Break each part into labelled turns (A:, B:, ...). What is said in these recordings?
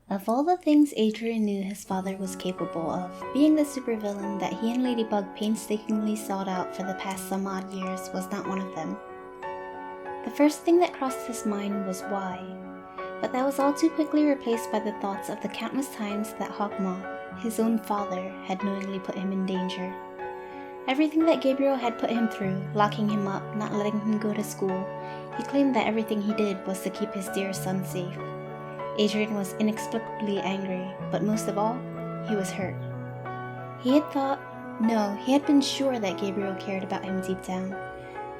A: Of all the things Adrian knew his father was capable of, being the supervillain that he and Ladybug painstakingly sought out for the past some odd years was not one of them. The first thing that crossed his mind was why, but that was all too quickly replaced by the thoughts of the countless times that Hawkmoth, his own father, had knowingly put him in danger. Everything that Gabriel had put him through, locking him up, not letting him go to school, he claimed that everything he did was to keep his dear son safe. Adrian was inexplicably angry, but most of all, he was hurt. He had been sure that Gabriel cared about him deep down.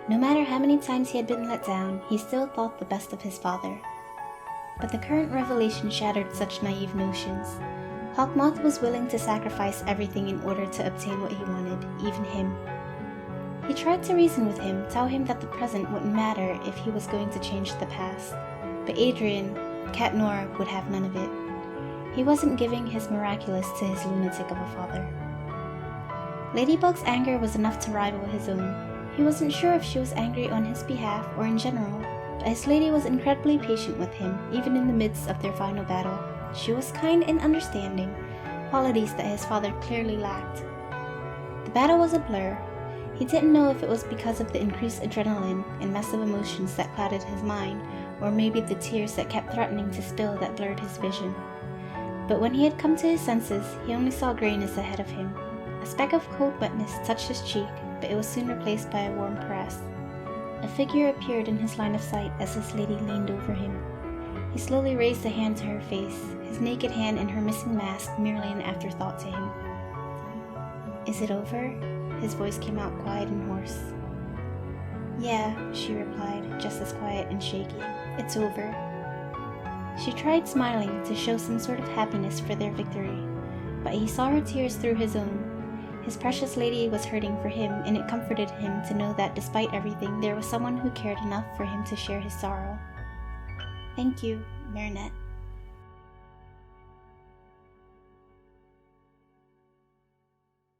A: No matter how many times he had been let down, he still thought the best of his father. But the current revelation shattered such naive notions. Hawkmoth was willing to sacrifice everything in order to obtain what he wanted, even him. He tried to reason with him, tell him that the present wouldn't matter if he was going to change the past. But Adrian, Cat Nora, would have none of it. He wasn't giving his Miraculous to his lunatic of a father. Ladybug's anger was enough to rival his own. He wasn't sure if she was angry on his behalf or in general, but his lady was incredibly patient with him, even in the midst of their final battle. She was kind and understanding, qualities that his father clearly lacked. The battle was a blur. He didn't know if it was because of the increased adrenaline and massive emotions that clouded his mind, or maybe the tears that kept threatening to spill that blurred his vision. But when he had come to his senses, he only saw grayness ahead of him. A speck of cold wetness touched his cheek, but it was soon replaced by a warm caress. A figure appeared in his line of sight as his lady leaned over him. He slowly raised a hand to her face, his naked hand in her missing mask merely an afterthought to him. "Is it over?" His voice came out quiet and hoarse. "Yeah," she replied, just as quiet and shaky. "It's over." She tried smiling to show some sort of happiness for their victory, but he saw her tears through his own. His precious lady was hurting for him, and it comforted him to know that despite everything, there was someone who cared enough for him to share his sorrow. "Thank you, Marinette."